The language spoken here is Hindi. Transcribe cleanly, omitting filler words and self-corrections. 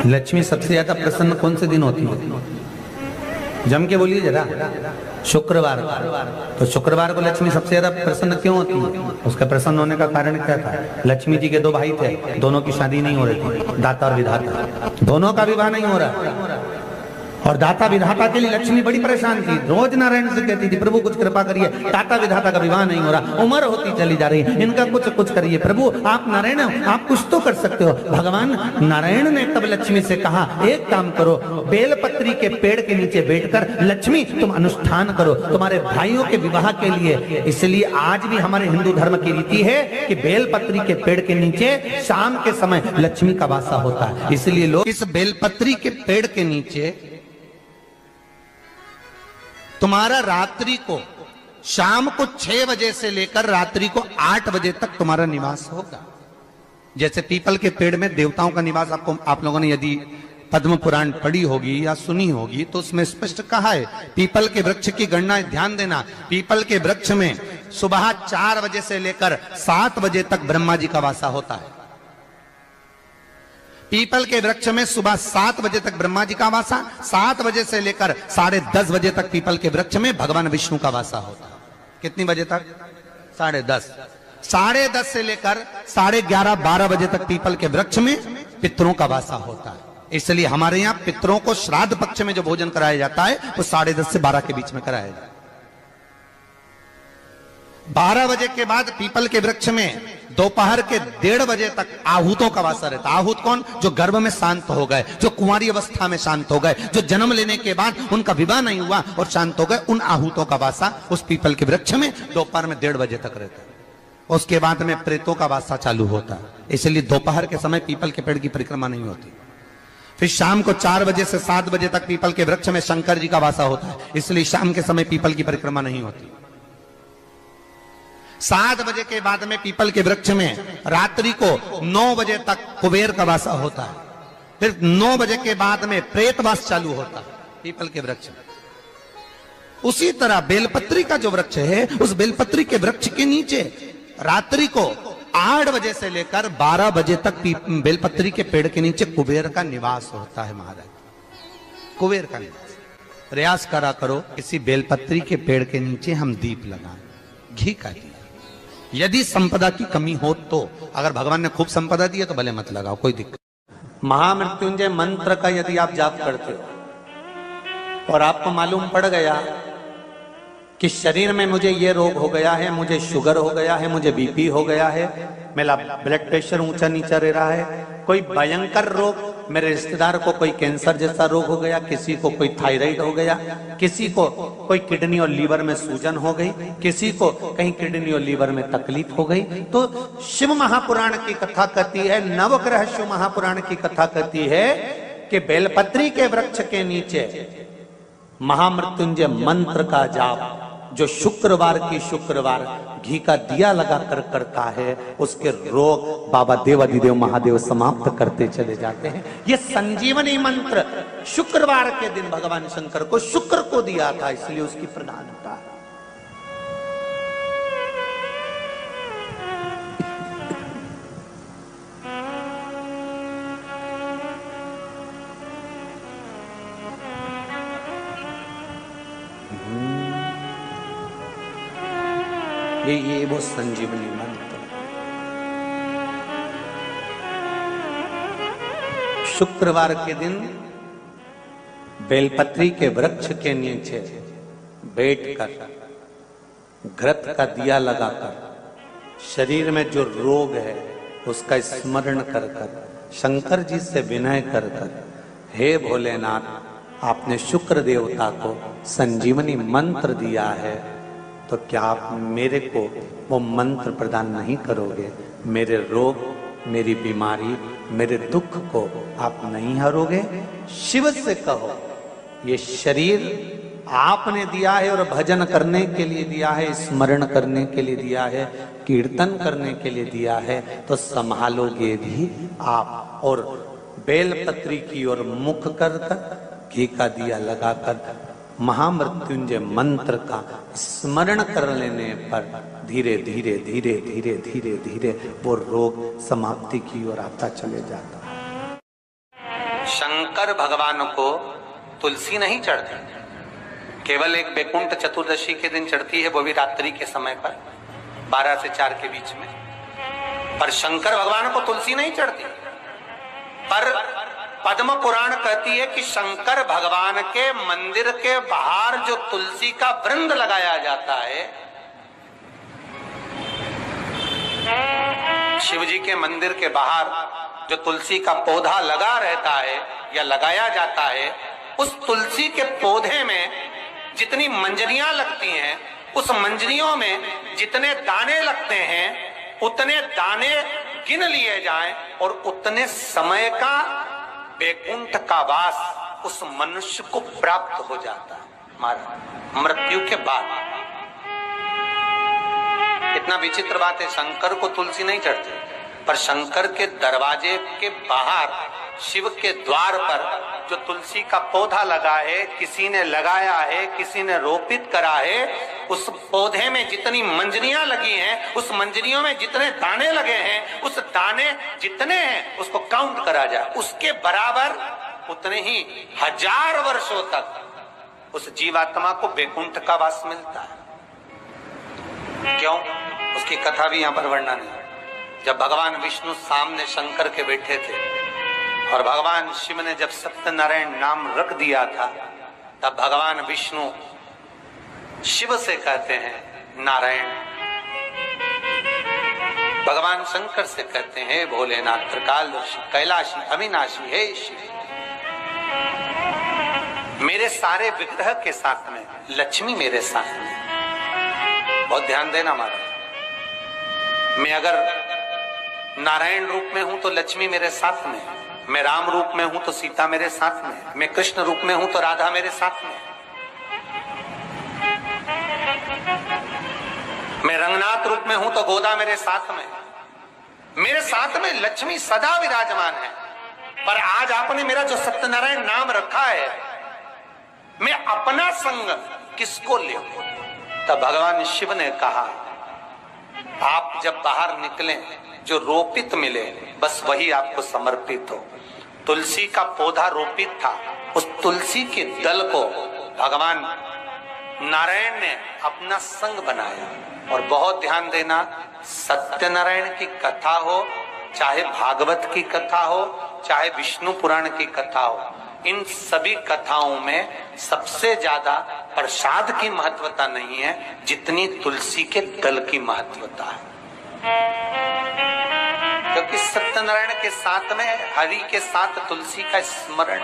लक्ष्मी सबसे ज्यादा प्रसन्न कौन से दिन होती है? जम के बोलिए जरा। शुक्रवार। तो शुक्रवार को लक्ष्मी सबसे ज्यादा प्रसन्न क्यों होती है? उसका प्रसन्न होने का कारण क्या था? लक्ष्मी जी के दो भाई थे, दोनों की शादी नहीं हो रही थी, दाता और विधाता, दोनों का विवाह नहीं हो रहा। और दाता विधाता के लिए लक्ष्मी बड़ी परेशान थी, रोज नारायण से कहती थी प्रभु कुछ कृपा करिए, दाता विधाता का विवाह नहीं हो रहा, उम्र होती चली जा रही, इनका कुछ करिए प्रभु, आप नारायण हो, आप कुछ तो कर सकते हो। भगवान नारायण ने तब लक्ष्मी से कहा एक काम करो, बेलपत्री के पेड़ के नीचे बैठकर लक्ष्मी तुम अनुष्ठान करो तुम्हारे भाइयों के विवाह के लिए। इसलिए आज भी हमारे हिंदू धर्म की रीति है कि बेलपत्री के पेड़ के नीचे शाम के समय लक्ष्मी का वासा होता है। इसलिए लोग इस बेलपत्री के पेड़ के नीचे तुम्हारा रात्रि को शाम को 6 बजे से लेकर रात्रि को 8 बजे तक तुम्हारा निवास होगा। जैसे पीपल के पेड़ में देवताओं का निवास, आपको आप लोगों ने यदि पद्म पुराण पढ़ी होगी या सुनी होगी तो उसमें स्पष्ट कहा है, पीपल के वृक्ष की गणना ध्यान देना, पीपल के वृक्ष में सुबह 4 बजे से लेकर 7 बजे तक ब्रह्मा जी का वासा होता है। पीपल के वृक्ष में सुबह 7 बजे तक ब्रह्मा जी का वासा, 7 बजे से लेकर 10:30 बजे तक पीपल के वृक्ष में भगवान विष्णु का वासा होता है। कितनी बजे तक? 10:30। 10:30 से लेकर 11:30 12 बजे तक पीपल के वृक्ष में पितरों का वासा होता है। इसलिए हमारे यहाँ पितरों को श्राद्ध पक्ष में जो भोजन कराया जाता है वो 10:30 से 12 के बीच में कराया जाता है। 12 बजे के बाद पीपल के वृक्ष में दोपहर के 1:30 बजे तक आहूतों का वासा रहता है। आहूत कौन? जो गर्भ में शांत हो गए, जो कुंवारी अवस्था में शांत हो गए, जो जन्म लेने के बाद उनका विवाह नहीं हुआ और शांत हो गए, उन आहूतों का वासा उस पीपल के वृक्ष में दोपहर में 1:30 बजे तक रहता है। उसके बाद में प्रेतों का वासा चालू होता है। इसलिए दोपहर के समय पीपल के पेड़ की परिक्रमा नहीं होती। फिर शाम को 4 बजे से 7 बजे तक पीपल के वृक्ष में शंकर जी का वासा होता है। इसलिए शाम के समय पीपल की परिक्रमा नहीं होती। 7 बजे के बाद में पीपल के वृक्ष में रात्रि को 9 बजे तक कुबेर का वासा होता है। फिर 9 बजे के बाद में प्रेतवास चालू होता है पीपल के वृक्ष में। उसी तरह बेलपत्री का जो वृक्ष है, उस बेलपत्री के वृक्ष के नीचे रात्रि को 8 बजे से लेकर 12 बजे तक बेलपत्री के पेड़ के नीचे कुबेर का निवास होता है। महाराज, कुबेर का निवास। प्रयास करा करो इसी बेलपत्री के पेड़ के नीचे हम दीप लगाएं, घी का दीप। यदि संपदा की कमी हो तो, अगर भगवान ने खूब संपदा दी है तो भले मत लगाओ, कोई दिक्कत। महामृत्युंजय मंत्र का यदि आप जाप करते हो और आपको मालूम पड़ गया कि शरीर में मुझे ये रोग हो गया है, मुझे शुगर हो गया है, मुझे बीपी हो गया है, मेरा ब्लड प्रेशर ऊंचा नीचा रह रहा है, कोई भयंकर रोग, मेरे रिश्तेदार को कोई कैंसर जैसा रोग हो गया, किसी को कोई थायराइड हो गया, किसी को कोई किडनी और लीवर में सूजन हो गई, किसी को कहीं किडनी और लीवर में तकलीफ हो गई, तो शिव महापुराण की कथा कहती है, नवग्रह शिव महापुराण की कथा कहती है कि बेलपत्री के वृक्ष के नीचे महामृत्युंजय मंत्र का जाप जो शुक्रवार की शुक्रवार घी का दिया लगाकर करता है, उसके रोग बाबा देवाधिदेव महादेव समाप्त करते चले जाते हैं। ये संजीवनी मंत्र शुक्रवार के दिन भगवान शंकर को शुक्र को दिया था, इसलिए उसकी प्रधानता है। ये वो संजीवनी मंत्र। शुक्रवार के दिन बेलपत्री के वृक्ष के नीचे बैठकर घृत का दिया लगाकर शरीर में जो रोग है उसका स्मरण कर कर शंकर जी से विनय कर कर, हे भोलेनाथ आपने शुक्र देवता को संजीवनी मंत्र दिया है, तो क्या आप मेरे को वो मंत्र प्रदान नहीं करोगे? मेरे रोग, मेरी बीमारी, मेरे दुख को आप नहीं हरोगे? शिव से कहो ये शरीर आपने दिया है और भजन करने के लिए दिया है, स्मरण करने के लिए दिया है, कीर्तन करने के लिए दिया है, तो संभालोगे भी आप। और बेलपत्री की ओर मुख कर कर घी का दिया लगाकर महामृत्युंजय मंत्र का स्मरण कर लेने पर धीरे धीरे धीरे धीरे धीरे धीरे वो रोग समाप्ति की ओर आता चले जाता है। शंकर भगवान को तुलसी नहीं चढ़ती, केवल एक बैकुंठ चतुर्दशी के दिन चढ़ती है, वो भी रात्रि के समय पर 12 से 4 के बीच में। पर शंकर भगवान को तुलसी नहीं चढ़ती। पर पद्म पुराण कहती है कि शंकर भगवान के मंदिर के बाहर जो तुलसी का वृंद लगाया जाता है, शिव जी के मंदिर के बाहर जो तुलसी का पौधा लगा रहता है या लगाया जाता है, उस तुलसी के पौधे में जितनी मंजरियां लगती हैं, उस मंजरियों में जितने दाने लगते हैं, उतने दाने गिन लिए जाएं और उतने समय का बैकुंठ का वास उस मनुष्य को प्राप्त हो जाता है हमारा मृत्यु के बाद। इतना विचित्र बात है, शंकर को तुलसी नहीं चढ़ती, पर शंकर के दरवाजे के बाहर शिव के द्वार पर जो तुलसी का पौधा लगा है, किसी ने लगाया है, किसी ने रोपित करा है, उस पौधे में जितनी मंजरियां लगी हैं, उस मंजरियों में जितने दाने लगे हैं, उस दाने जितने हैं उसको काउंट करा जाए, उसके बराबर उतने ही 1000 वर्षों तक उस जीवात्मा को बैकुंठ का वास मिलता है। क्यों? उसकी कथा भी यहां पर वर्णन है। जब भगवान विष्णु सामने शंकर के बैठे थे और भगवान शिव ने जब सत्यनारायण नाम रख दिया था, तब भगवान विष्णु शिव से कहते हैं नारायण, भगवान शंकर से कहते हैं भोलेनाथ, त्रिकालदर्शी, कैलाशी, अविनाशी, हे शिव। मेरे सारे विग्रह के साथ में लक्ष्मी मेरे साथ में। बहुत ध्यान देना महाराज, मैं अगर नारायण रूप में हूं तो लक्ष्मी मेरे साथ में, मैं राम रूप में हूं तो सीता मेरे साथ में, मैं कृष्ण रूप में हूं तो राधा मेरे साथ में, मैं रंगनाथ रूप में हूं तो गोदा मेरे साथ में लक्ष्मी सदा विराजमान है। पर आज आपने मेरा जो सत्यनारायण नाम रखा है, मैं अपना संग किसको ले? तब भगवान शिव ने कहा, आप जब बाहर निकले जो रोपित मिले बस वही आपको समर्पित हो। तुलसी का पौधा रोपित था, उस तुलसी के दल को भगवान नारायण ने अपना संग बनाया। और बहुत ध्यान देना, सत्यनारायण की कथा हो, चाहे भागवत की कथा हो, चाहे विष्णु पुराण की कथा हो, इन सभी कथाओं में सबसे ज्यादा प्रसाद की महत्वता नहीं है जितनी तुलसी के दल की महत्वता है। क्योंकि सत्यनारायण के साथ में हरि के साथ तुलसी का स्मरण